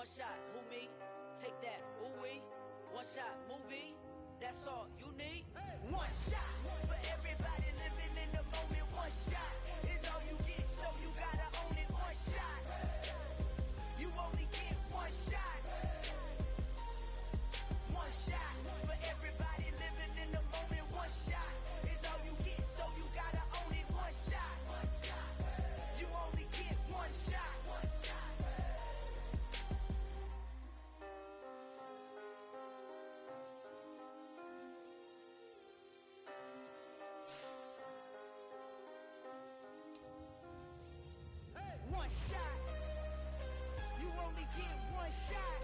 One shot, who me? Take that, ooh-wee. One shot, movie. That's all you need. One shot for everybody living in the moment. One shot is all you get, so you gotta own it. One shot. You only get one shot. One shot for everybody living in the moment. One shot is all you get, so you gotta own it. One shot. You only get one shot. One shot. You only get one shot.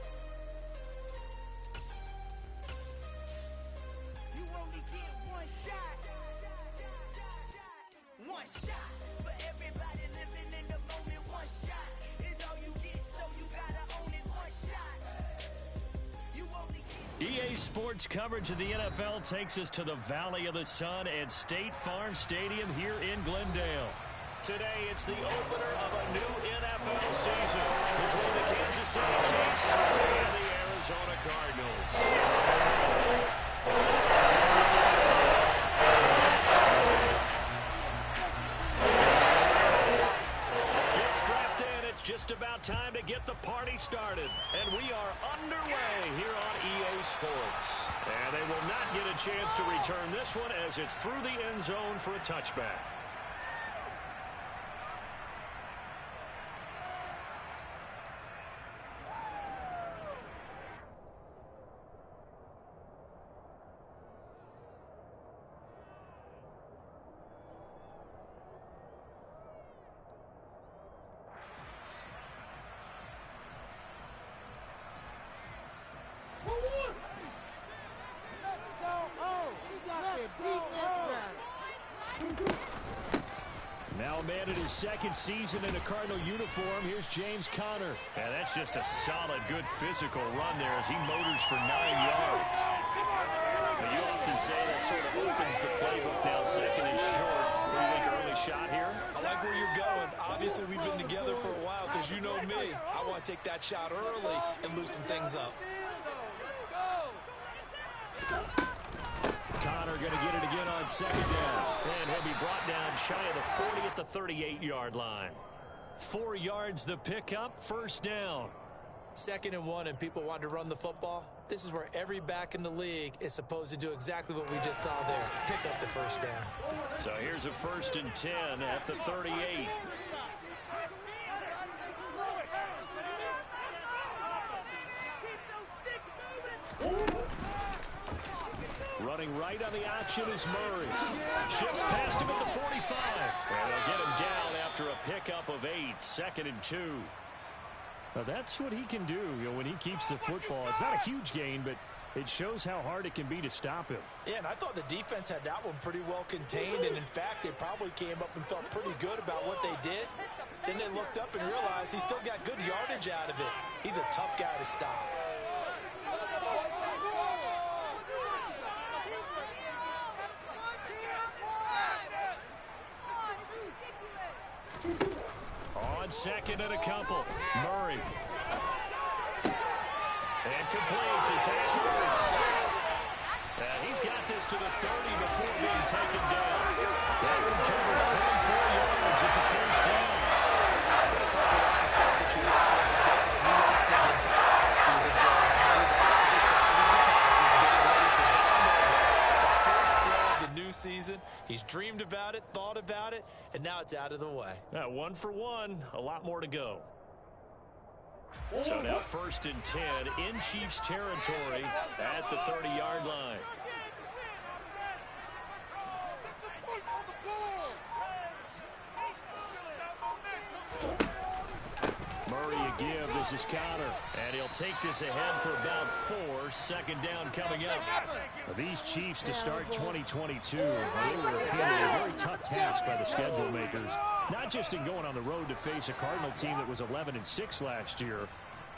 You only get one shot. One shot for everybody living in the moment. One shot is all you get, so you gotta own it. One shot. You only get. EA Sports coverage of the NFL takes us to the Valley of the Sun at State Farm Stadium here in Glendale. Today, it's the opener of a new NFL season between the Kansas City Chiefs and the Arizona Cardinals. Get strapped in. It's just about time to get the party started. And we are underway here on EA Sports. And they will not get a chance to return this one as it's through the end zone for a touchback. Now a man in his second season in a Cardinal uniform. Here's James Conner. And that's just a solid, good physical run there as he motors for 9 yards. Now, you often say that sort of opens the playbook now. Second and short. What do you think, early shot here? I like where you're going. Obviously, we've been together for a while because you know me. I want to take that shot early and loosen things up. Conner going to get it again on second down. And he'll be brought down shy of the 40 at the 38-yard line. 4 yards the pickup, first down. 2nd and 1 and people want to run the football. This is where every back in the league is supposed to do exactly what we just saw there. Pick up the first down. So here's a 1st and 10 at the 38. Running right on the option is Murray. Shifts past him at the 45. And they'll get him down after a pickup of 8. 2nd and 2. Now that's what he can do, when he keeps the football. It's not a huge gain, but it shows how hard it can be to stop him. Yeah, and I thought the defense had that one pretty well contained. And, in fact, they probably came up and felt pretty good about what they did. Then they looked up and realized he still got good yardage out of it. He's a tough guy to stop. On 2nd and a couple, Murray. And complete to Zach Ertz. And he's got this to the 30 before being taken down. That one covers 24 yards. It's a first down. That's the stuff that you want. You want to spend the entire season throwing hundreds of thousands of passes, getting ready for the first throw of the new season. He's dreamed about it, thought about it, and now it's out of the way. 1 for 1, a lot more to go. So now 1st and 10 in Chiefs territory at the 30-yard line. Murray a give. This is Conner. And he'll take this ahead for about 4. 2nd down coming up. These Chiefs to start 2022, they were handed a very tough task by the schedule makers. Not just in going on the road to face a Cardinal team that was 11-6 last year,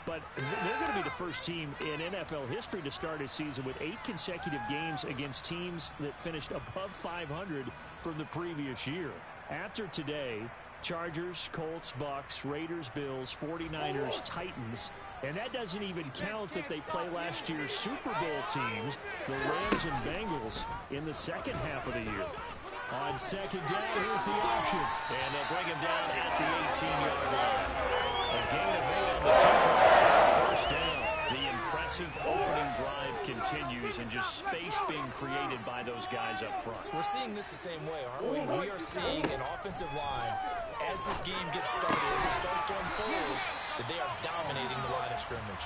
but they're going to be the first team in NFL history to start a season with 8 consecutive games against teams that finished above 500 from the previous year. After today, Chargers, Colts, Bucks, Raiders, Bills, 49ers, Titans. And that doesn't even count that they play last year's Super Bowl teams, the Rams and Bengals, in the second half of the year. On second down, here's the option. And they'll bring him down at the 18-yard line. A gain of 8 on the keeper. First down. The impressive opening drive continues, and just space being created by those guys up front. We're seeing this the same way, aren't we? We are seeing an offensive line, as this game gets started, as it starts to unfold, that they are dominating the line of scrimmage.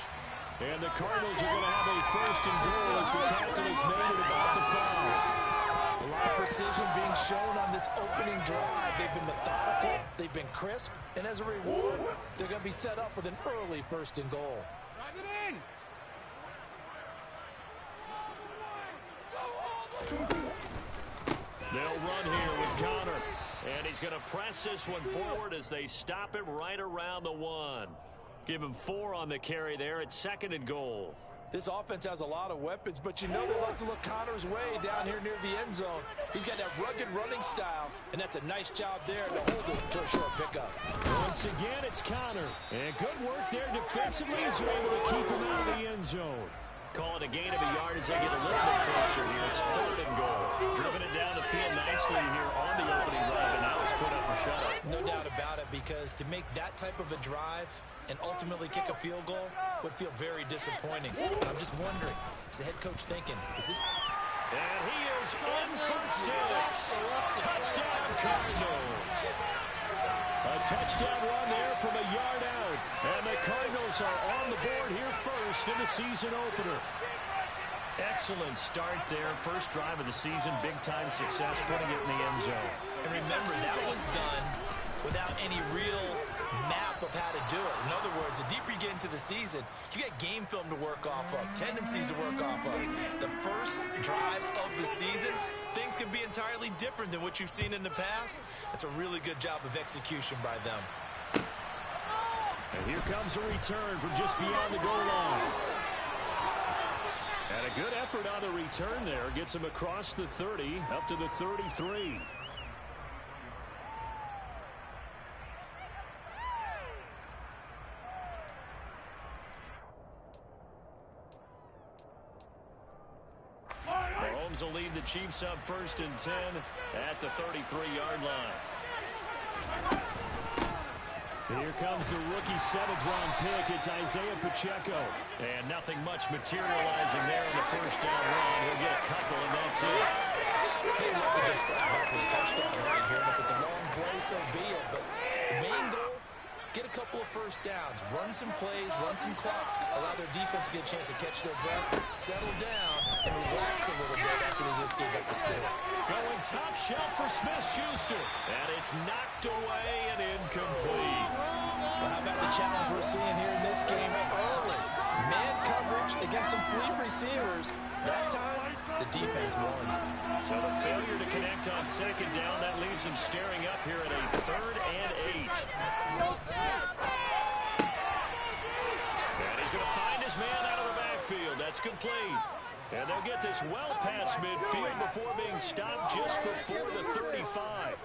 And the Cardinals are going to have a first and goal as the tackle is made at about the 5. A lot of precision being shown on this opening drive. They've been methodical, they've been crisp, and as a reward, they're going to be set up with an early first and goal. Drive it in. They'll run here with Connor. And he's going to press this one forward as they stop him right around the 1. Give him 4 on the carry there at second and goal. This offense has a lot of weapons, but you know they love to look Connor's way down here near the end zone. He's got that rugged running style, and that's a nice job there to hold him to a short pickup. Once again, it's Connor. And good work there defensively as they're able to keep him out of the end zone. Call it a gain of a yard as they get a little bit closer here. It's third and goal. Driven it down the field nicely here on the opening drive, and now it's put up or shut up. No doubt about it, because to make that type of a drive and ultimately kick a field goal would feel very disappointing. I'm just wondering, is the head coach thinking, is this... And he is on for 6. Touchdown, Cardinals. A touchdown run there from a yard out. And the Cardinals are on the board here first in the season opener. Excellent start there. First drive of the season. Big-time success putting it in the end zone. And remember, that was done without any real map of how to do it. In other words, the deeper you get into the season, you get game film to work off of, tendencies to work off of. The first drive of the season, things can be entirely different than what you've seen in the past. That's a really good job of execution by them. And here comes a return from just beyond the goal line. And a good effort on the return there. Gets him across the 30, up to the 33. Mahomes will lead the Chiefs up first and 10 at the 33-yard line. Here comes the rookie 7th-round pick. It's Isaiah Pacheco. And nothing much materializing there in the first down run. He'll get a couple, and that's it. They love to just hopefully touchdown right here. And if it's a long play, so be it. But the main goal, get a couple of first downs. Run some plays, run some clock. Allow their defense to get a chance to catch their breath, settle down, and relax a little bit after they just gave up the score. Going top shelf for Smith-Schuster. And it's knocked away and incomplete. Well, how about the challenge we're seeing here in this game early? Man coverage against some fleet receivers. That time, the defense won. So the failure to connect on second down, that leaves him staring up here at a 3rd and 8. And he's going to find his man out of the backfield. That's complete. And they'll get this well past midfield before being stopped just before the 35.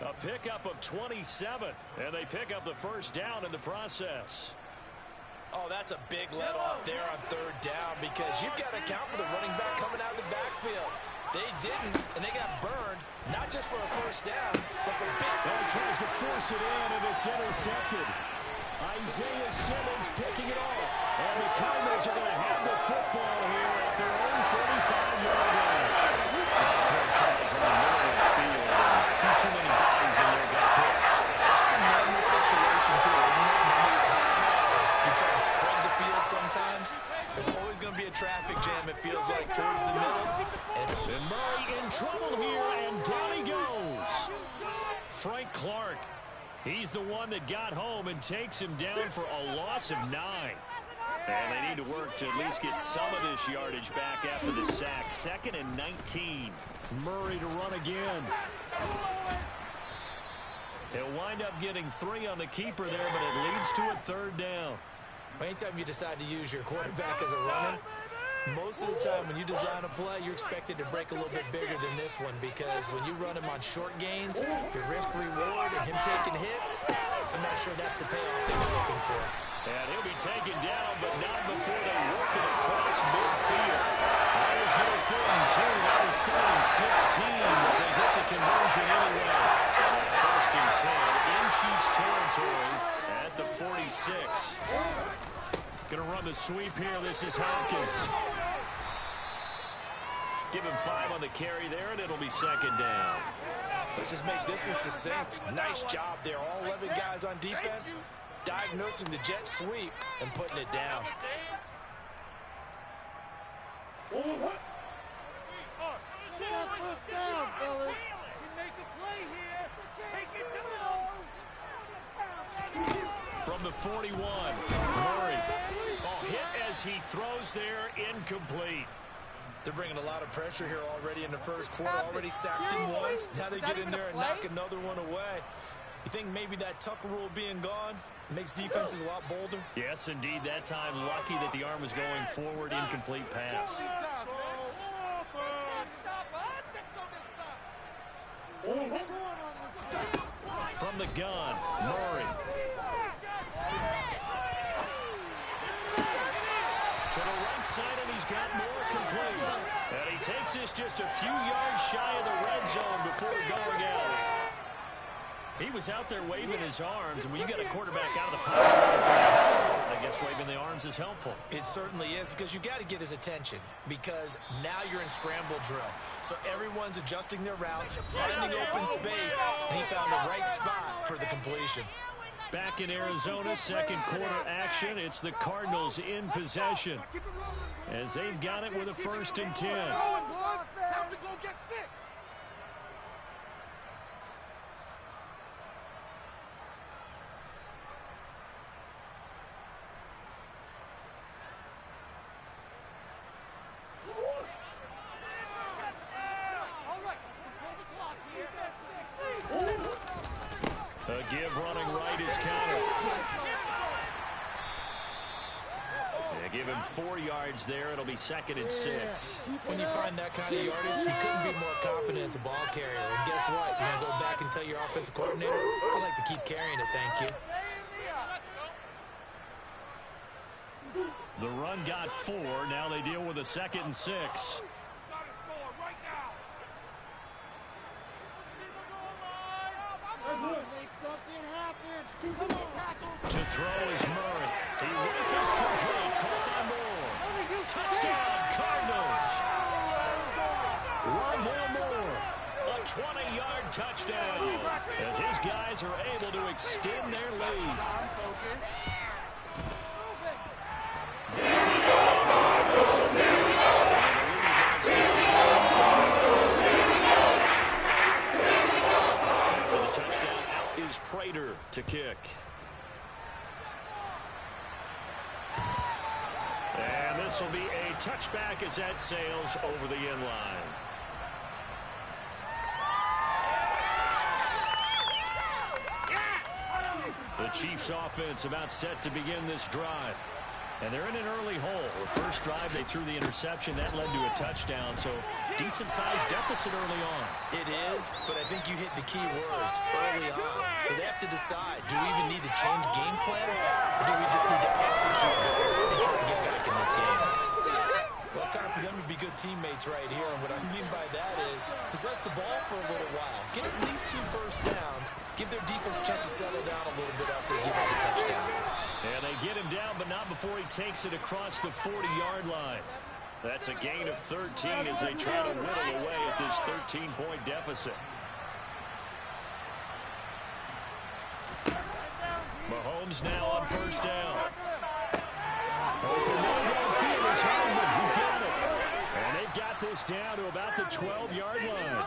A pickup of 27, and they pick up the first down in the process. Oh, that's a big let off there on 3rd down, because you've got to account for the running back coming out of the backfield. They didn't, and they got burned, not just for a first down, but for big. And he tries to force it in, and it's intercepted. Isaiah Simmons picking it off. And the Cardinals are going to have the football here at their own 35-yard line. Charles on the middle of the field, and a few too many bodies in there got hit. That's a normal situation, too, isn't it? No matter how hard you try to spread the field sometimes, there's always going to be a traffic jam, it feels like, towards the middle. And Murray in trouble here, and down he goes. Frank Clark. He's the one that got home and takes him down for a loss of 9. And they need to work to at least get some of this yardage back after the sack. 2nd and 19. Murray to run again. He'll wind up getting 3 on the keeper there, but it leads to a 3rd down. Anytime you decide to use your quarterback as a runner, Most of the time when you design a play, you're expected to break a little bit bigger than this one because when you run him on short gains, your risk-reward and him taking hits, I'm not sure that's the payoff they were looking for. And he'll be taken down, but not before they work it across midfield. That is no 3rd and 2. That is 3rd and 16. But they get the conversion anyway. So that 1st and 10 in Chiefs territory at the 46. Going to run the sweep here. This is Hopkins. Give him 5 on the carry there, and it'll be 2nd down. Let's just make this one succinct. Nice job there. All 11 guys on defense diagnosing the jet sweep and putting it down. That first down, fellas. Can make a play here. Take it down. From the 41, Murray. Ball hit as he throws there, incomplete. They're bringing a lot of pressure here already in the first quarter. Already sacked him once. Now they get in there and knock another one away. You think maybe that Tucker rule being gone makes defenses a lot bolder? Yes, indeed. That time, lucky that the arm was going forward. Incomplete pass. From the gun, Murray. To the right side, and he's got more complete. And he takes this just a few yards shy of the red zone before going out. He was out there waving his arms, and when you got a quarterback out of the pocket, I guess waving the arms is helpful. It certainly is, because you got to get his attention, because now you're in scramble drill. So everyone's adjusting their routes, finding open space, and he found the right spot for the completion. Back in Arizona, second quarter action. It's the Cardinals in possession as they've got it with a 1st and 10. Time to go get sticks. A give running right is counter. They give him 4 yards there. It'll be 2nd and 6. When you find that kind of yardage, you couldn't be more confident as a ball carrier. And guess what? You're going to go back and tell your offensive coordinator, I'd like to keep carrying it, thank you. The run got 4. Now they deal with a 2nd and 6. To throw is Murray. He rifles complete. Caught on more. Touchdown, Cardinals. One more. A 20-yard touchdown as his guys are able to extend their lead. After the touchdown, out is Prater to kick. And this will be a touchback as that sails over the end line. The Chiefs offense about set to begin this drive. And they're in an early hole. The first drive, they threw the interception. That led to a touchdown. So decent-sized deficit early on. It is, but I think you hit the key words early on. So they have to decide, do we even need to change game plan? Or do we just need to execute better and try to get back in this game? Well, it's time for them to be good teammates right here. And what I mean by that is possess the ball for a little while. Get at least 2 first downs. Give their defense a chance to settle down a little bit after they give up a touchdown. And they get him down, but not before he takes it across the 40-yard line. That's a gain of 13 as they try to whittle away at this 13-point deficit. Mahomes now on first down. Open one downfield is Hardman. He's got it. And they've got this down to about the 12-yard line.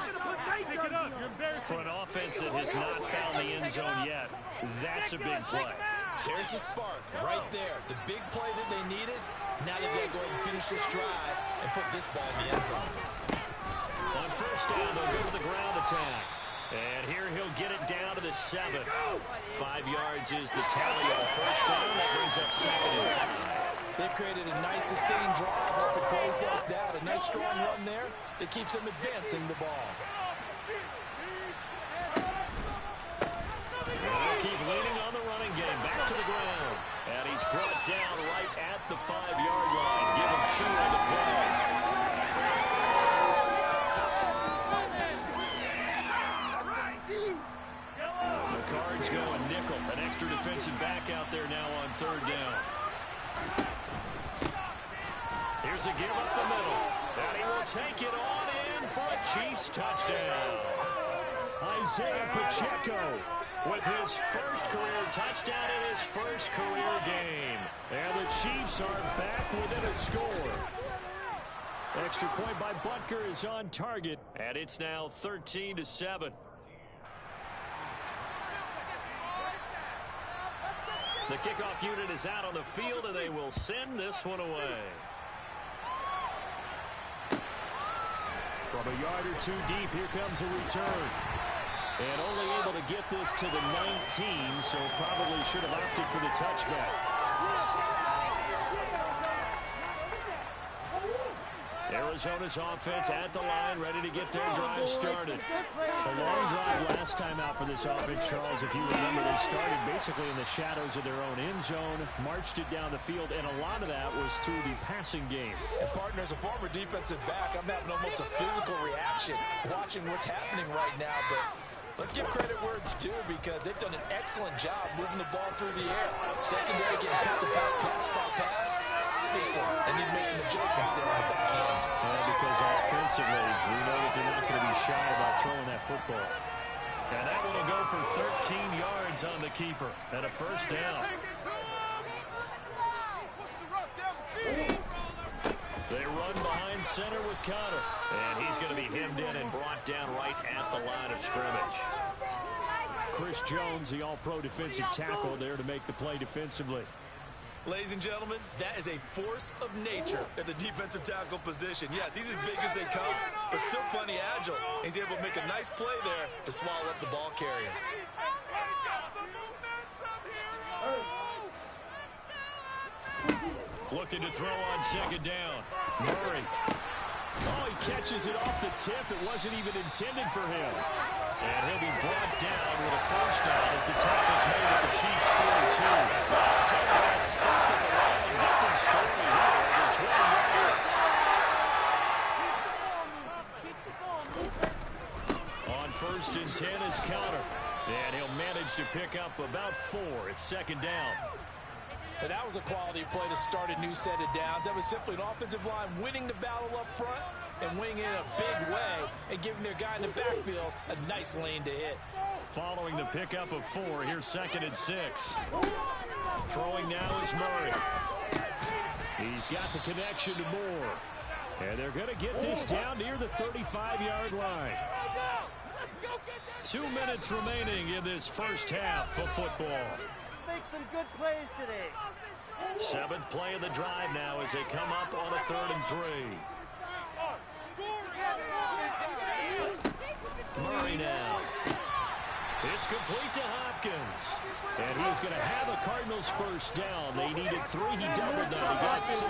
For an offense that has not found the end zone yet, that's a big play. There's the spark right there. The big play that they needed. Now they've got to go ahead and finish this drive and put this ball in the end zone. On first down, they'll go to the ground attack. And here he'll get it down to the 7. 5 yards is the tally on first down. That brings up 2nd and 5. They've created a nice sustained drive off of plays like that. A nice strong run there that keeps them advancing the ball. They'll keep leaning on the running game. Back to the ground. And he's brought down right at the 5-yard line. Give him 2 on the play. The Cards go a nickel. An extra defensive back out there now on 3rd down. Here's a give up the middle. And he will take it on in for a Chiefs touchdown. Isaiah Pacheco with his first career touchdown in his first career game. And the Chiefs are back within a score. Extra point by Butker is on target. And it's now 13-7. The kickoff unit is out on the field, and they will send this one away. From a yard or 2 deep, here comes a return. And only able to get this to the 19, so probably should have opted for the touchback. Arizona's offense at the line, ready to get their drive started. A long drive last time out for this offense, Charles. If you remember, they started basically in the shadows of their own end zone, marched it down the field, and a lot of that was through the passing game. And partner, as a former defensive back, I'm having almost a physical reaction watching what's happening right now, but let's give credit where it's due because they've done an excellent job moving the ball through the air. Secondary getting cut to pass by pass. They need to make some adjustments there on the back end. Because offensively, we know that they're not going to be shy about throwing that football. And that one will go for 13 yards on the keeper and a 1st down. They run behind center with Connor. And he's going to be hemmed in and brought down right at the line of scrimmage. Chris Jones, the all-pro defensive tackle, there to make the play defensively. Ladies and gentlemen, that is a force of nature at the defensive tackle position. Yes, he's as big as they come, but still plenty agile. He's able to make a nice play there to swallow up the ball carrier. Looking to throw on 2nd down. Murray. Oh, he catches it off the tip. It wasn't even intended for him. And he'll be brought down with a 1st down as the tackle's made at the Chiefs' 42. Last play got stopped at the line. Different story here. Over 20 yards. On 1st and 10 is Connor. And he'll manage to pick up about 4. It's 2nd down. And that was a quality play to start a new set of downs. That was simply an offensive line winning the battle up front and winning in a big way and giving their guy in the backfield a nice lane to hit. Following the pickup of 4, here's 2nd and 6. Throwing now is Murray. He's got the connection to Moore. And they're going to get this down near the 35-yard line. 2 minutes remaining in this first half of football. Make some good plays today. 7th play of the drive now as they come up on a 3rd and 3. Murray now. It's complete to Hopkins. And he's going to have a Cardinals 1st down. They needed 3. He doubled that. He got 6.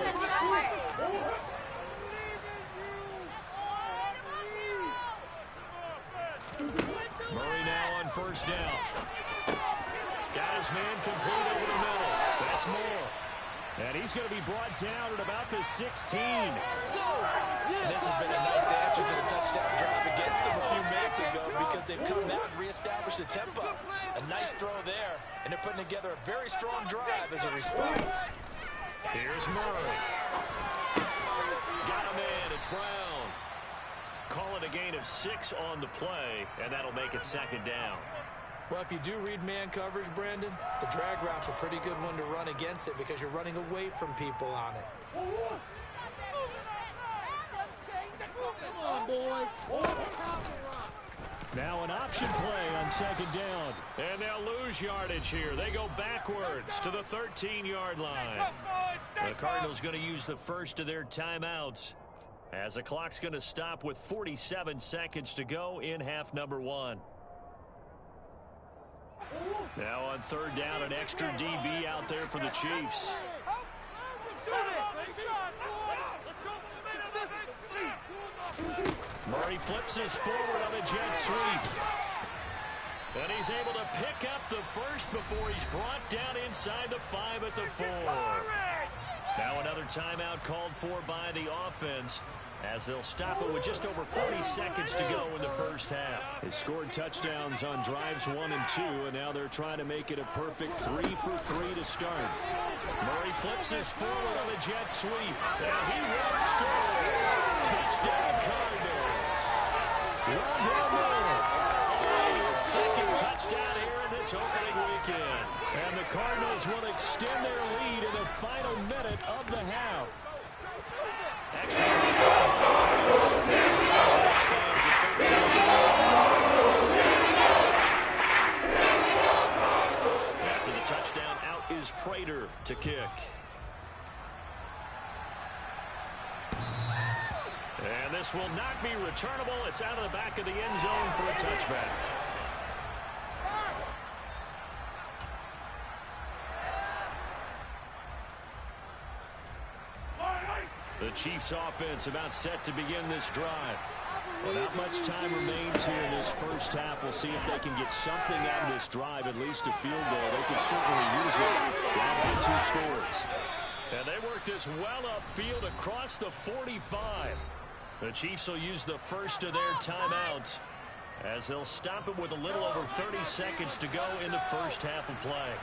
Murray now on 1st down. Got his man complete over the middle. That's Moore. And he's going to be brought down at about the 16. Let's go. Yes. This has been a nice answer to the touchdown drive against them a few minutes ago because they've come out and reestablished the tempo. A nice throw there, and they're putting together a very strong drive as a response. Here's Murray. Got him in. It's Brown. Call it a gain of 6 on the play, and that'll make it 2nd down. Well, if you do read man coverage, Brandon, the drag route's a pretty good one to run against it because you're running away from people on it. Come on, boys. Now an option play on 2nd down. And they'll lose yardage here. They go backwards to the 13-yard line. The Cardinals going to use the first of their timeouts as the clock's going to stop with 47 seconds to go in half number 1. Now on 3rd down, an extra DB out there for the Chiefs. Murray flips his forward on a jet sweep. And he's able to pick up the first before he's brought down inside the 5 at the 4. Now another timeout called for by the offense, as they'll stop it with just over 40 seconds to go in the first half. They scored touchdowns on drives 1 and 2, and now they're trying to make it a perfect 3 for 3 to start. Murray flips his forward on a jet sweep, and he will score. Touchdown Cardinals. Rondell Moore. His second touchdown here in this opening weekend. And the Cardinals will extend their lead in the final minute of the half. Extra stands at 13. After the touchdown, out is Prater to kick. And this will not be returnable. It's out of the back of the end zone for a touchback. The Chiefs offense about set to begin this drive. Well, not much time remains here in this first half. We'll see if they can get something out of this drive, at least a field goal. They could certainly use it. Down to 2 scores. And they work this well upfield across the 45. The Chiefs will use the first of their timeouts, as they'll stop it with a little over 30 seconds to go in the first half of play.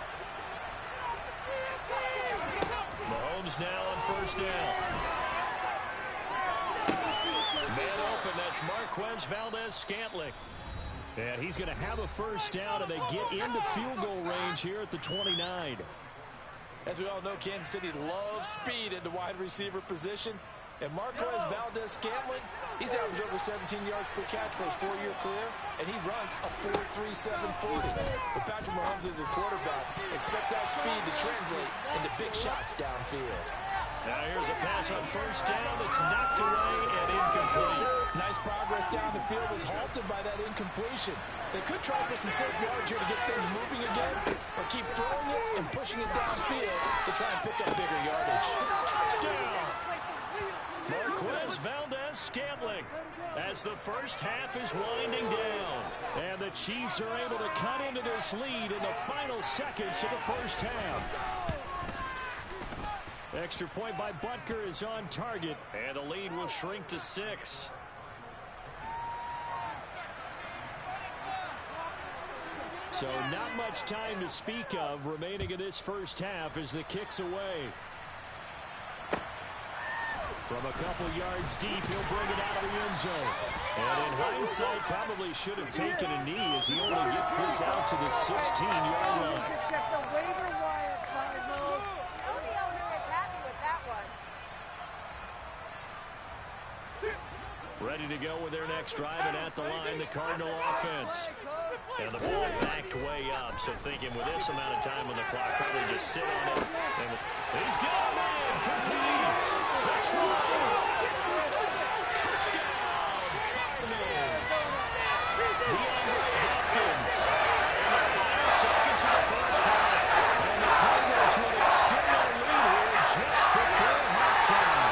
Mahomes now on first down. Man open, that's Marquez Valdez-Scantling. And he's going to have a first down, and they get into field goal range here at the 29. As we all know, Kansas City loves speed at the wide receiver position. And Marquez Valdez-Scantling, he's averaged over 17 yards per catch for his 4-year career, and he runs a 4.37 40. With Patrick Mahomes as his quarterback, expect that speed to translate into big shots downfield. Now here's a pass on first down that's knocked away and incomplete. Nice progress down the field was halted by that incompletion. They could try for some safe yards here to get things moving again, or keep throwing it and pushing it downfield to try and pick up bigger yardage. Touchdown! Marquez Valdez-Scantling, as the first half is winding down. And the Chiefs are able to cut into this lead in the final seconds of the first half. Extra point by Butker is on target, and the lead will shrink to 6. So not much time to speak of remaining in this first half as the kick's away. From a couple yards deep, he'll bring it out of the end zone. And in hindsight, probably should have taken a knee as he only gets this out to the 16-yard line. Check the waiver wire, Cardinals. The owner is happy with that one. Ready to go with their next drive, and at the line, the Cardinal offense. And the ball backed way up, so thinking with this amount of time on the clock, probably just sit on it. And he's got a man, complete. That's right. Touchdown, Cardinals. DeAndre Hopkins. In the final seconds of the first half. And the Cardinals would extend their lead here just before halftime.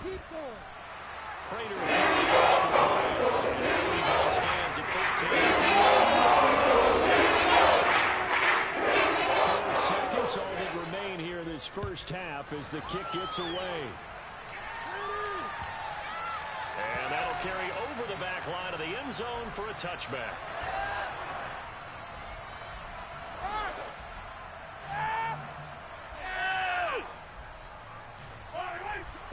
Keep going. Prater for the extra point. And the lead now stands at 13. 4 seconds, all that remain here this first half as the kick gets away. And that'll carry over the back line of the end zone for a touchback.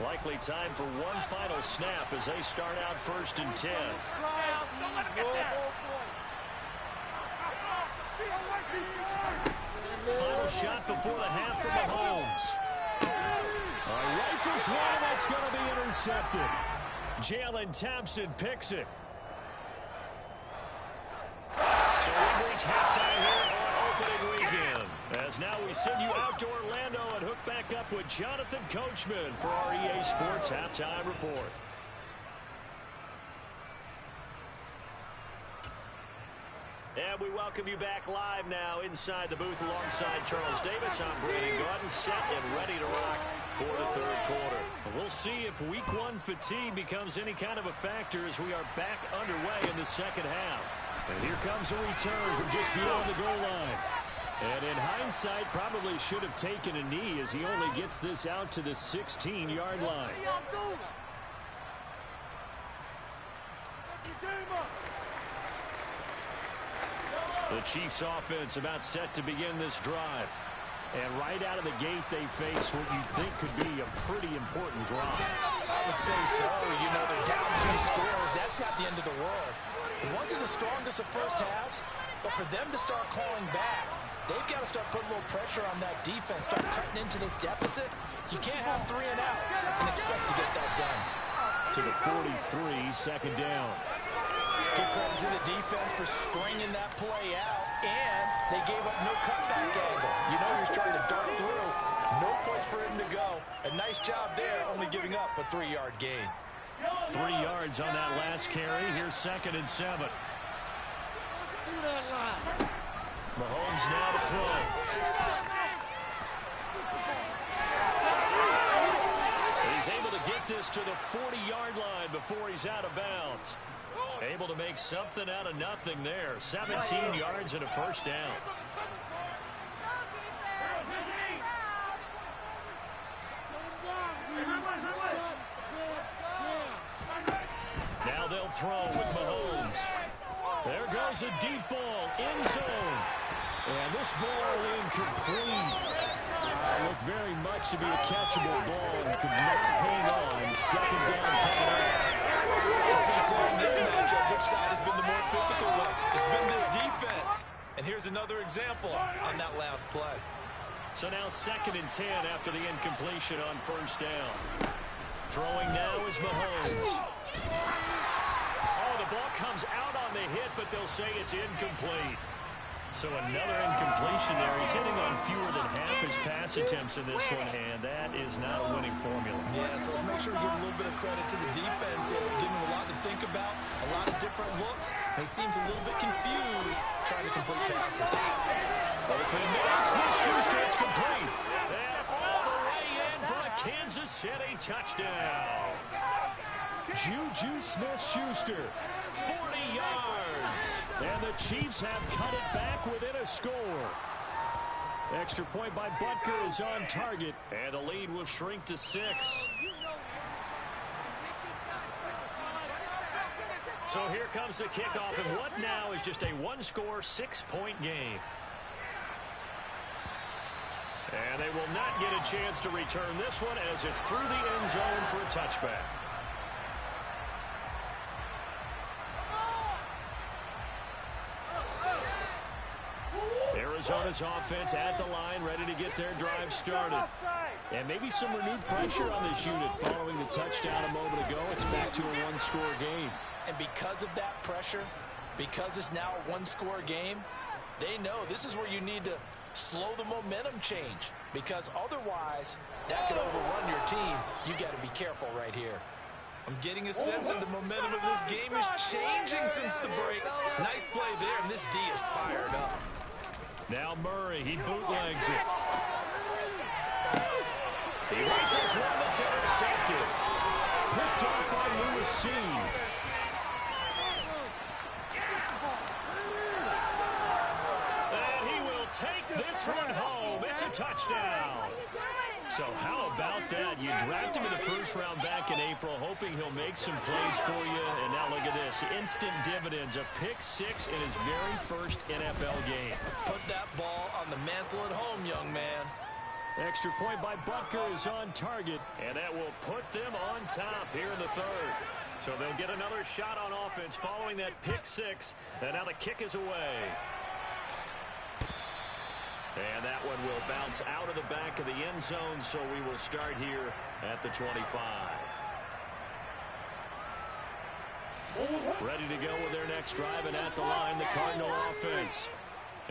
Likely time for one final snap as they start out 1st and 10. Final shot before the half from Mahomes. Rifles one, that's going to be intercepted. Jalen Thompson picks it. So we reach halftime here on opening weekend. As now we send you out to Orlando and hook back up with Jonathan Coachman for our EA Sports Halftime Report. And we welcome you back live now inside the booth alongside Charles Davis. I'm Brandon Gaudin, set and ready to rock for the third quarter. We'll see if week one fatigue becomes any kind of a factor as we are back underway in the second half. And here comes a return from just beyond the goal line. And in hindsight, probably should have taken a knee as he only gets this out to the 16-yard line. The Chiefs offense about set to begin this drive. And right out of the gate, they face what you think could be a pretty important drive. I would say so. You know, they're down 2 scores. That's not the end of the world. It wasn't the strongest of first halves, but for them to start calling back, they've got to start putting a little pressure on that defense, start cutting into this deficit. You can't have 3 and outs and expect to get that done. To the 43, second down. Good credit to the defense for stringing that play out, and they gave up no cutback angle. You know he was trying to dart through. No place for him to go. A nice job there, only giving up a 3-yard gain. 3 yards on that last carry. Here's 2nd and 7. Mahomes now to throw. He's able to get this to the 40-yard line before he's out of bounds. Able to make something out of nothing there. 17 yards and a first down. Now they'll throw with Mahomes. There goes a deep ball, end zone. And this ball incomplete. Looked very much to be a catchable ball and could not hang on. 2nd down coming up. It's been clear in this matchup which side has been the more physical one. It's been this defense. And here's another example on that last play. So now 2nd and 10 after the incompletion on first down. Throwing now is Mahomes. Oh, the ball comes out on the hit, but they'll say it's incomplete. So another incompletion there. He's hitting on fewer than half his pass attempts in this one, and that is not a winning formula. Yeah, so let's make sure we give a little bit of credit to the defense here. They're giving him a lot to think about, a lot of different looks, and he seems a little bit confused trying to complete passes. Open man, Smith-Schuster, it's complete. And all the way in for a Kansas City touchdown. Juju Smith-Schuster, 40 yards. And the Chiefs have cut it back within a score. Extra point by Butker is on target. And the lead will shrink to 6. So here comes the kickoff. And what now is just a one-score, 6-point game. And they will not get a chance to return this one as it's through the end zone for a touchback. Arizona's offense at the line, ready to get their drive started. And maybe some renewed pressure on this unit following the touchdown a moment ago. It's back to a one-score game. And because of that pressure, because it's now a one-score game, they know this is where you need to slow the momentum change. Because otherwise, that could overrun your team. You've got to be careful right here. I'm getting a sense that the momentum of this game is changing since the break. Nice play there, and this D is fired up. Now Murray, he bootlegs it. He rifles one that's intercepted. Picked off by Lewis. And he will take this one home. It's a touchdown. So how about that? You draft him in the first round back in April, hoping he'll make some plays for you. And now look at this. Instant dividends. A pick-6 in his very first NFL game. Put that ball on the mantle at home, young man. Extra point by Butker is on target. And that will put them on top here in the third. So they'll get another shot on offense following that pick-6. And now the kick is away. And that one will bounce out of the back of the end zone, so we will start here at the 25. Ready to go with their next drive, and at the line, the Cardinal offense.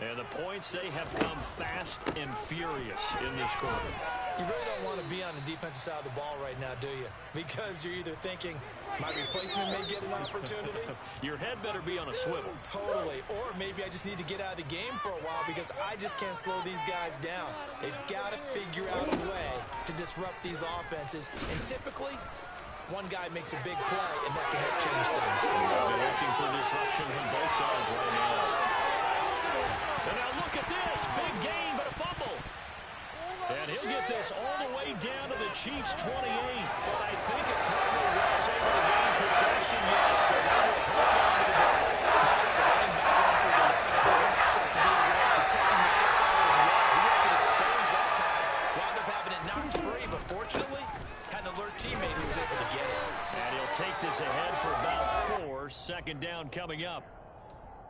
And the points, they have come fast and furious in this quarter. You really don't want to be on the defensive side of the ball right now, do you? Because you're either thinking, my replacement may get an opportunity. Your head better be on a swivel. Totally. Or maybe I just need to get out of the game for a while because I just can't slow these guys down. They've got to figure out a way to disrupt these offenses. And typically, one guy makes a big play, and that can help change things. They'll be looking for disruption from both sides right now. And now look at this. Big gain, but a fumble. And he'll get this all the way down to the Chiefs' 28. But I think a Cardinal was able to gain possession. Yes, so they will hold on to the ball. That's like the running back going through the line. Quarterbacks have to be aware of protecting the football as well. He went to expose that time. Wound up having it knocked free, but fortunately, had an alert teammate who was able to get it. And he'll take this ahead for about 4. Second down coming up.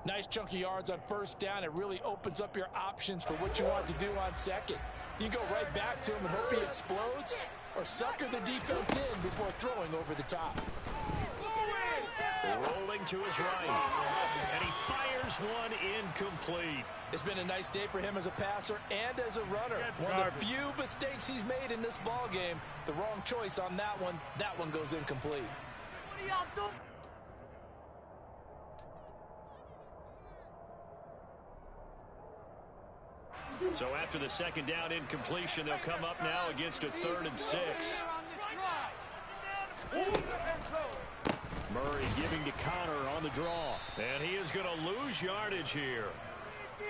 Nice chunk of yards on first down. It really opens up your options for what you want to do on second. You go right back to him and hope he explodes, or sucker the defense in before throwing over the top. Rolling to his right, and he fires one incomplete. It's been a nice day for him as a passer and as a runner. One of the few mistakes he's made in this ball game. The wrong choice on that one. That one goes incomplete. What are y'all doing? So after the second down incompletion, they'll come up now against a 3rd and 6. Murray giving to Connor on the draw. And he is going to lose yardage here.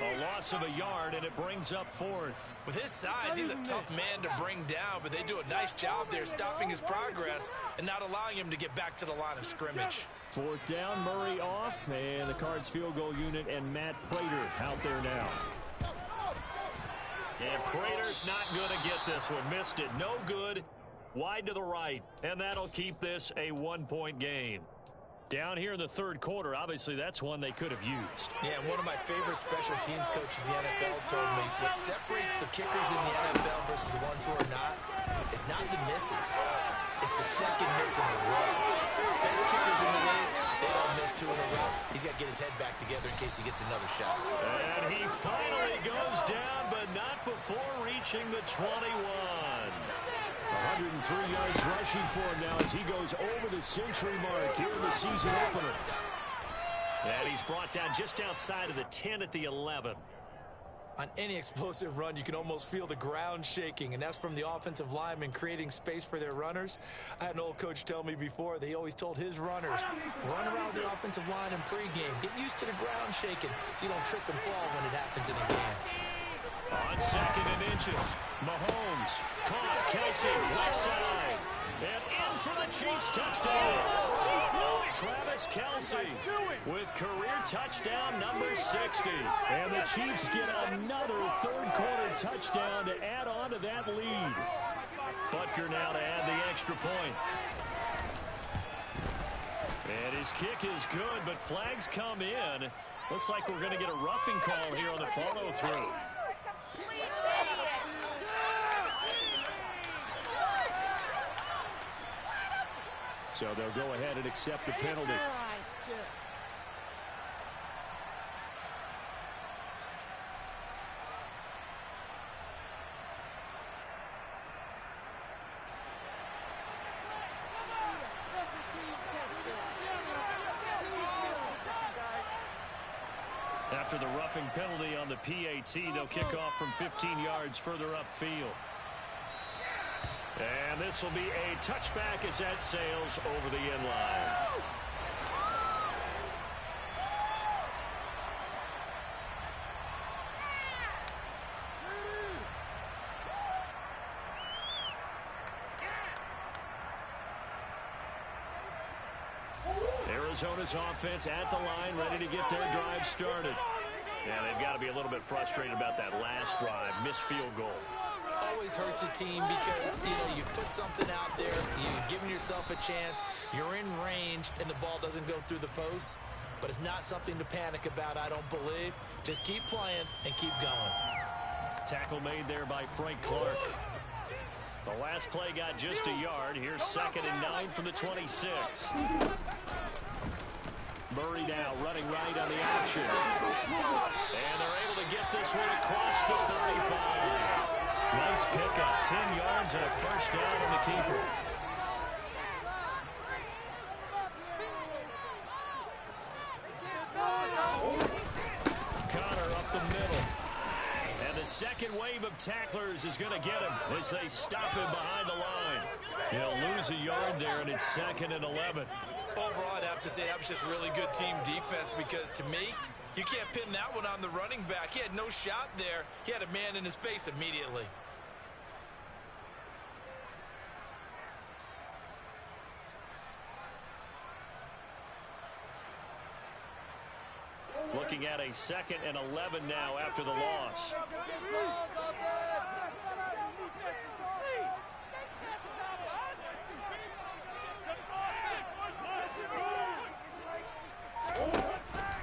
A loss of a yard, and it brings up 4th. With his size, he's a tough man to bring down, but they do a nice job there stopping his progress and not allowing him to get back to the line of scrimmage. 4th down, Murray off, and the Cards field goal unit and Matt Prater out there now. And Prater's not going to get this one. Missed it. No good. Wide to the right. And that'll keep this a 1-point game. Down here in the 3rd quarter, obviously that's one they could have used. Yeah, one of my favorite special teams coaches in the NFL told me what separates the kickers in the NFL versus the ones who are not is not the misses. It's the second miss in a row. Best kickers in the league, they don't miss 2 in a row. He's got to get his head back together in case he gets another shot. And he finally goes down, but not before reaching the 21. 103 yards rushing for him now as he goes over the century mark here in the season opener. And he's brought down just outside of the 10 at the 11. On any explosive run, you can almost feel the ground shaking, and that's from the offensive linemen creating space for their runners. I had an old coach tell me before that he always told his runners, run around the offensive line in pregame. Get used to the ground shaking so you don't trip and fall when it happens in a game. On 2nd and inches, Mahomes caught Kelsey left side. And in for the Chiefs touchdown. Travis Kelsey with career touchdown number 60. And the Chiefs get another 3rd quarter touchdown to add on to that lead. Butker now to add the extra point. And his kick is good, but flags come in. Looks like we're going to get a roughing call here on the follow-through. So they'll go ahead and accept the penalty. After the roughing penalty on the PAT, they'll kick off from 15 yards further upfield. And this will be a touchback as that sails over the end line. Arizona's offense at the line, ready to get their drive started. And they've got to be a little bit frustrated about that last drive, missed field goal. Always hurts a team because, you've put something out there, you've given yourself a chance, you're in range, and the ball doesn't go through the posts. But it's not something to panic about, I don't believe. Just keep playing and keep going. Tackle made there by Frank Clark. The last play got just a yard. Here's 2nd and 9 from the 26. Murray now running right on the option. And they're able to this one across the 35. Nice pickup, 10 yards and a first down on the keeper. Connor up the middle. And the second wave of tacklers is going to get him as they stop him behind the line. He'll lose a yard there, and it's 2nd and 11. Overall, I'd have to say that was just really good team defense because, to me, you can't pin that one on the running back. He had no shot there. He had a man in his face immediately. Looking at a 2nd and 11 now after the loss.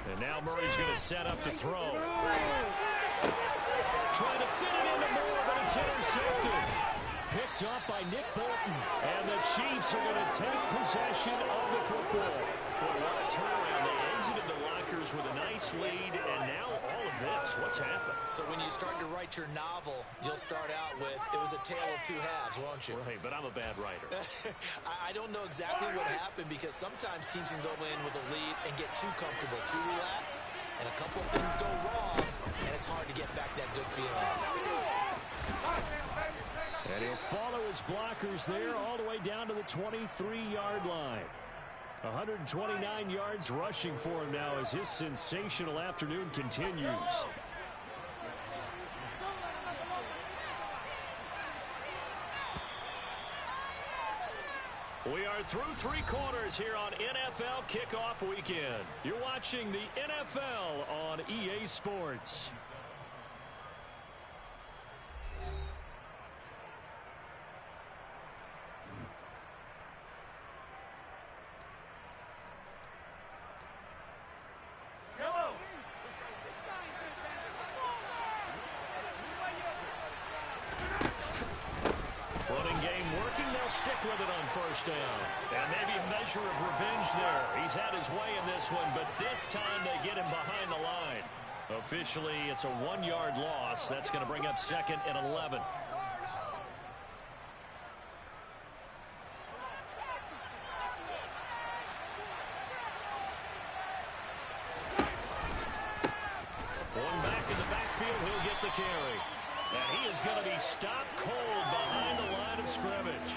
And now Murray's going to set up to throw. Trying to fit it into Moore, but it's intercepted. Picked up by Nick Bolton. And the Chiefs are going to take possession of the football. Boy, what a turnaround. They exited the lockers with a nice lead, and now all of this. What's happened? So when you start to write your novel, you'll start out with, it was a tale of two halves, won't you? Right, but I'm a bad writer. I don't know exactly what happened because sometimes teams can go in with a lead and get too comfortable, too relaxed, and a couple of things go wrong, and it's hard to get back that good feeling. And he'll follow his blockers there all the way down to the 23-yard line. 129 yards rushing for him now as his sensational afternoon continues. We are through 3 quarters here on NFL Kickoff Weekend. You're watching the NFL on EA Sports. Stick with it on first down. And maybe a measure of revenge there. He's had his way in this one, but this time they get him behind the line. Officially, it's a 1-yard loss. That's going to bring up 2nd and 11. One back in the backfield, he'll get the carry. And he is going to be stopped cold behind the line of scrimmage.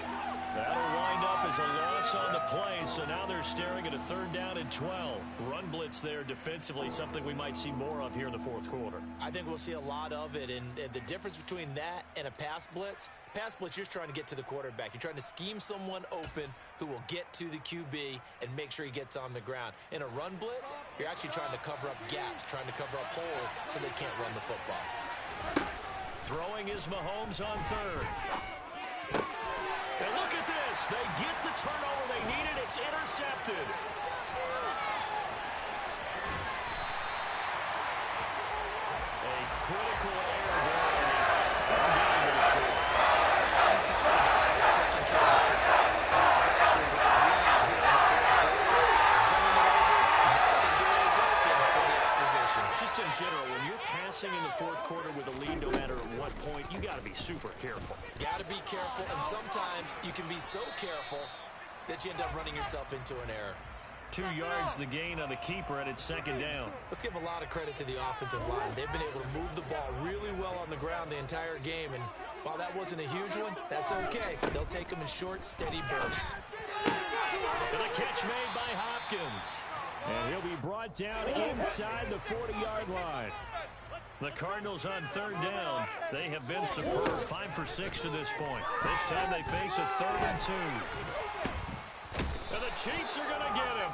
That'll wind up as a loss on the play, so now they're staring at a 3rd down and 12. Run blitz there defensively, something we might see more of here in the 4th quarter. I think we'll see a lot of it, and the difference between that and a pass blitz, you're just trying to get to the quarterback. You're trying to scheme someone open who will get to the QB and make sure he gets on the ground. In a run blitz, you're actually trying to cover up gaps, trying to cover up holes so they can't run the football. Throwing is Mahomes on 3rd. And look at this. They get the turnover they needed. It's intercepted. A critical error there. Just in general, when you're passing in the 4th quarter with a lead, no matter at what point, you got to be super careful. Got to be careful, and sometimes you can be so careful that you end up running yourself into an error. 2 yards the gain on the keeper, and it's 2nd down. Let's give a lot of credit to the offensive line. They've been able to move the ball really well on the ground the entire game, and while that wasn't a huge one, that's okay. They'll take them in short, steady bursts. And a catch made by Hopkins. And he'll be brought down inside the 40-yard line. The Cardinals on 3rd down. They have been superb. 5 for 6 to this point. This time they face a 3rd and 2. And the Chiefs are going to get him.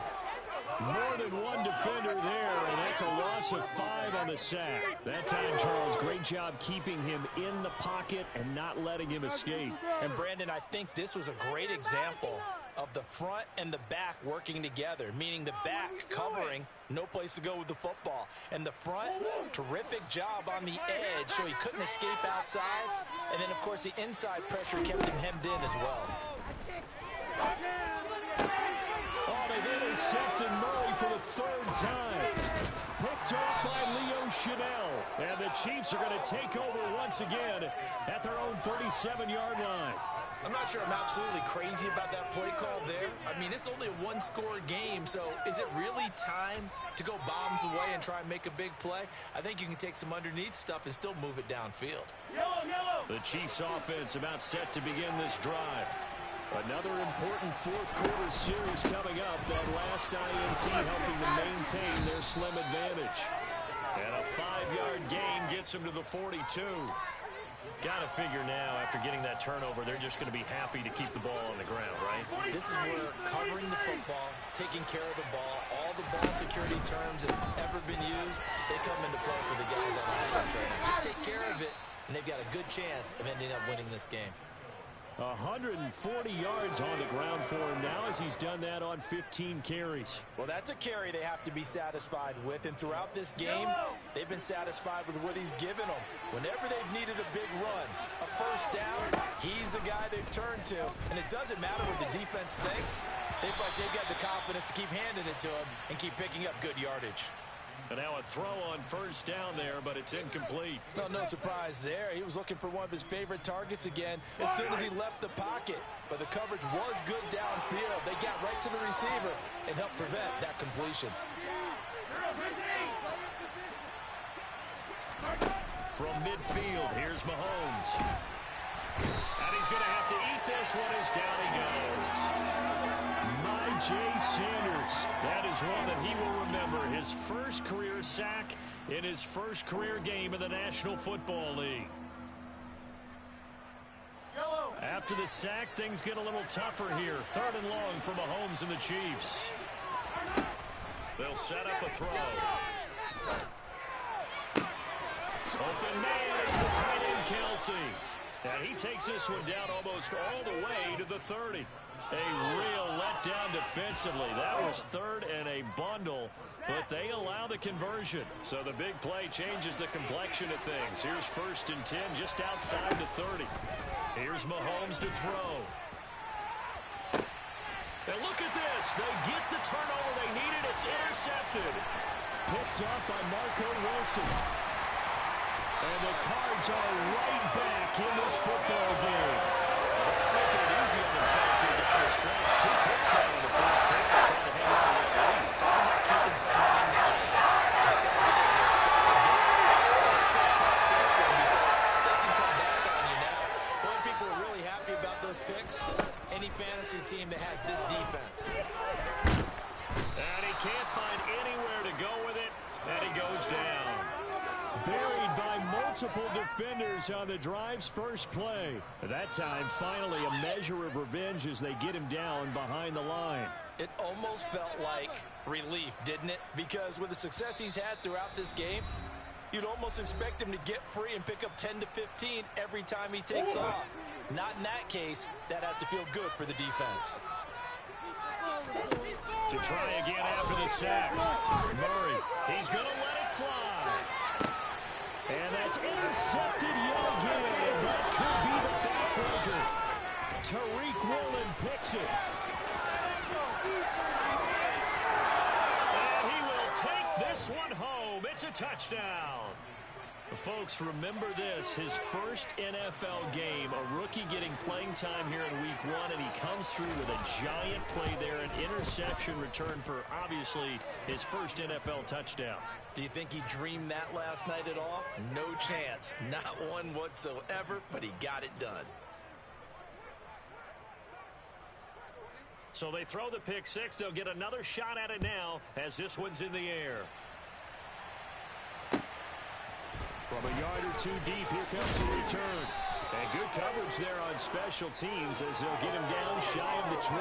More than one defender there, and that's a loss of 5 on the sack. That time, Charles, great job keeping him in the pocket and not letting him escape. And, Brandon, I think this was a great example of the front and the back working together, meaning the back covering, no place to go with the football. And the front, terrific job on the edge, so he couldn't escape outside. And then, of course, the inside pressure kept him hemmed in as well. Oh, they've intercepted Murray for the 3rd time. Picked Picked off by Leo Chanel. And the Chiefs are going to take over once again at their own 37-yard line. I'm not sure I'm absolutely crazy about that play call there. I mean, it's only a one-score game, so is it really time to go bombs away and try and make a big play? I think you can take some underneath stuff and still move it downfield. The Chiefs offense about set to begin this drive. Another important fourth-quarter series coming up. That last INT helping to maintain their slim advantage. And a 5-yard gain gets them to the 42. Got to figure now, after getting that turnover, they're just going to be happy to keep the ball on the ground, right? This is where covering the football, taking care of the ball, all the ball security terms that have ever been used, they come into play for the guys on offense right now. Just take care of it, and they've got a good chance of ending up winning this game. 140 yards on the ground for him now as he's done that on 15 carries. Well, that's a carry they have to be satisfied with, and throughout this game, they've been satisfied with what he's given them. Whenever they've needed a big run, a first down, he's the guy they've turned to, and it doesn't matter what the defense thinks. They've got the confidence to keep handing it to him and keep picking up good yardage. And now a throw on first down there, but it's incomplete. Well, no surprise there. He was looking for one of his favorite targets again as soon as he left the pocket. But the coverage was good downfield. They got right to the receiver and helped prevent that completion. From midfield, here's Mahomes. And he's going to have to eat this one as down he goes. Jay Sanders. That is one that he will remember. His first career sack in his first career game in the National Football League. After the sack, things get a little tougher here. 3rd and long for Mahomes and the Chiefs. They'll set up a throw. Open man, it's the tight end Kelsey. And he takes this one down almost all the way to the 30. A real letdown defensively. That was 3rd and a bundle, but they allow the conversion. So the big play changes the complexion of things. Here's 1st and 10 just outside the 30. Here's Mahomes to throw. And look at this. They get the turnover they needed. It's intercepted. Picked up by Marco Wilson. And the Cards are right back in this football game. Making it easy on themselves here down the stretch. 2 picks now in the 4th quarter. Trying to hang on to that lead. Talking about keeping something in the game. Instead of getting a shot at it, it's still cracked open because they can come back on you now. Boy, people are really happy about those picks. Any fantasy team that has this defense. And he can't find anywhere to go with it. And he goes down. Buried by multiple defenders on the drive's first play. At that time, finally a measure of revenge as they get him down behind the line. It almost felt like relief, didn't it? Because with the success he's had throughout this game, you'd almost expect him to get free and pick up 10 to 15 every time he takes off. Not in that case. That has to feel good for the defense. To try again after the sack. Murray, he's going to let it fly. And that's intercepted yet again. That could be the backbreaker. Tariq Woolen picks it. And he will take this one home. It's a touchdown. Folks, remember this, his first NFL game, a rookie getting playing time here in week 1, and he comes through with a giant play there, an interception return for, obviously, his first NFL touchdown. Do you think he dreamed that last night at all? No chance. Not one whatsoever, but he got it done. So they throw the pick 6. They'll get another shot at it now as this one's in the air. From a yard or 2 deep, here comes the return. And good coverage there on special teams as they'll get him down shy of the 20.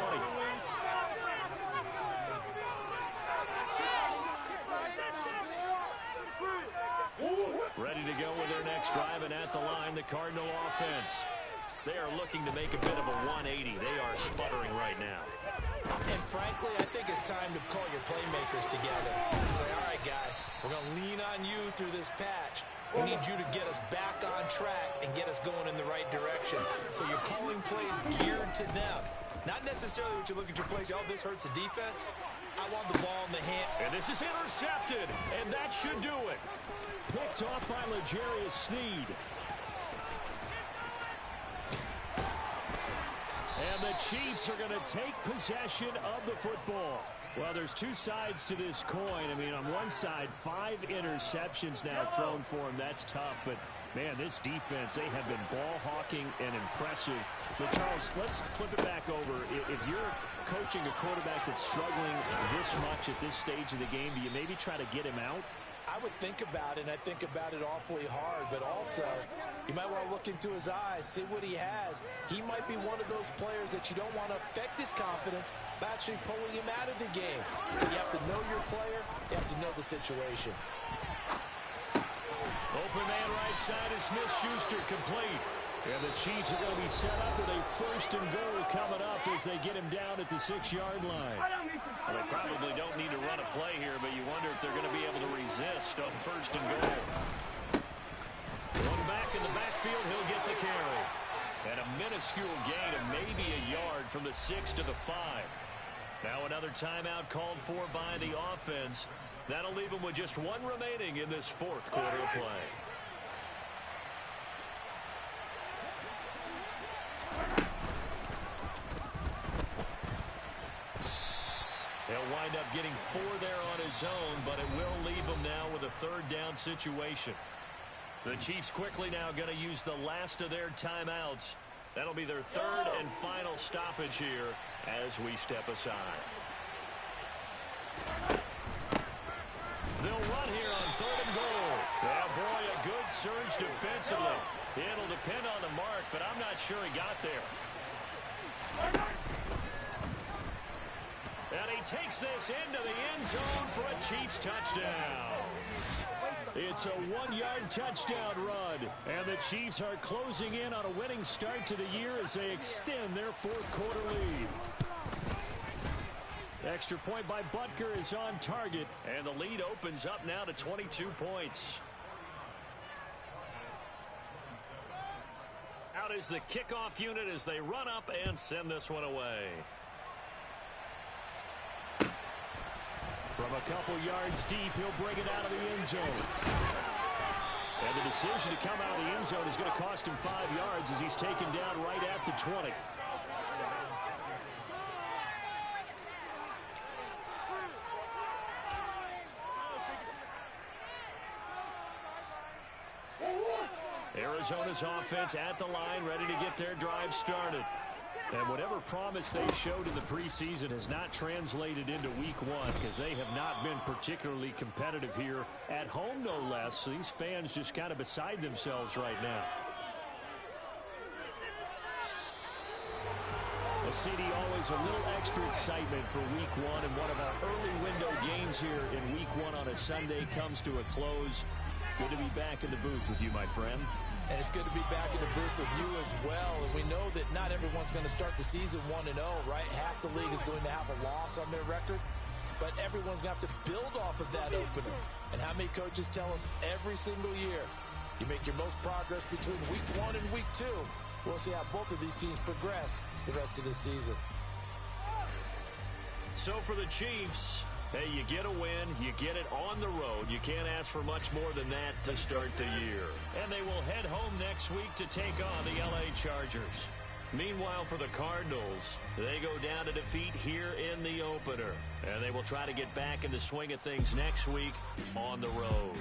Ready to go with their next drive, and at the line, the Cardinal offense. They are looking to make a bit of a 180. They are sputtering right now. And frankly, I think it's time to call your playmakers together and say, all right, guys, we're going to lean on you through this patch. We need you to get us back on track and get us going in the right direction. So you're calling plays geared to them. Not necessarily what you look at your plays, oh, this hurts the defense. I want the ball in the hand. And this is intercepted, and that should do it. Picked off by L'Jarius Sneed. And the Chiefs are going to take possession of the football. Well, there's two sides to this coin. I mean, on one side, 5 interceptions now thrown for him. That's tough. But, man, this defense, they have been ball hawking and impressive. But, Charles, let's flip it back over. If you're coaching a quarterback that's struggling this much at this stage of the game, do you maybe try to get him out? I would think about it, and I think about it awfully hard, but also you might want to look into his eyes, see what he has. He might be one of those players that you don't want to affect his confidence by actually pulling him out of the game. So you have to know your player, you have to know the situation. Open man right side is Smith-Schuster, complete. And the Chiefs are going to be set up with a 1st and goal coming up as they get him down at the 6-yard line. Well, they probably don't need to run a play here, but you wonder if they're going to be able to resist on 1st and goal. Going back in the backfield, he'll get the carry. And a minuscule gain of maybe a yard from the 6 to the 5. Now another timeout called for by the offense. That'll leave them with just 1 remaining in this 4th quarter of play. He'll wind up getting 4 there on his own, but it will leave him now with a 3rd down situation. The Chiefs quickly now going to use the last of their timeouts. That'll be their 3rd and final stoppage here as we step aside. They'll run here on 3rd and goal. Yeah, boy, a good surge defensively. It'll depend on the mark, but I'm not sure he got there. And he takes this into the end zone for a Chiefs touchdown. It's a 1-yard touchdown run. And the Chiefs are closing in on a winning start to the year as they extend their 4th quarter lead. Extra point by Butker is on target. And the lead opens up now to 22 points. Out is the kickoff unit as they run up and send this one away. From a couple yards deep, he'll bring it out of the end zone. And the decision to come out of the end zone is going to cost him 5 yards as he's taken down right at the 20. Arizona's offense at the line, ready to get their drive started. And whatever promise they showed in the preseason has not translated into week 1 because they have not been particularly competitive here at home, no less. These fans just kind of beside themselves right now. Well, CD, always a little extra excitement for week 1, and one of our early window games here in week 1 on a Sunday comes to a close. Good to be back in the booth with you, my friend. And it's good to be back in the booth with you as well. And we know that not everyone's going to start the season 1-0, right? Half the league is going to have a loss on their record. But everyone's going to have to build off of that opener. And how many coaches tell us every single year, you make your most progress between week 1 and week 2. We'll see how both of these teams progress the rest of this season. So for the Chiefs, hey, you get a win, you get it on the road. You can't ask for much more than that to start the year. And they will head home next week to take on the LA Chargers. Meanwhile, for the Cardinals, they go down to defeat here in the opener. And they will try to get back in the swing of things next week on the road.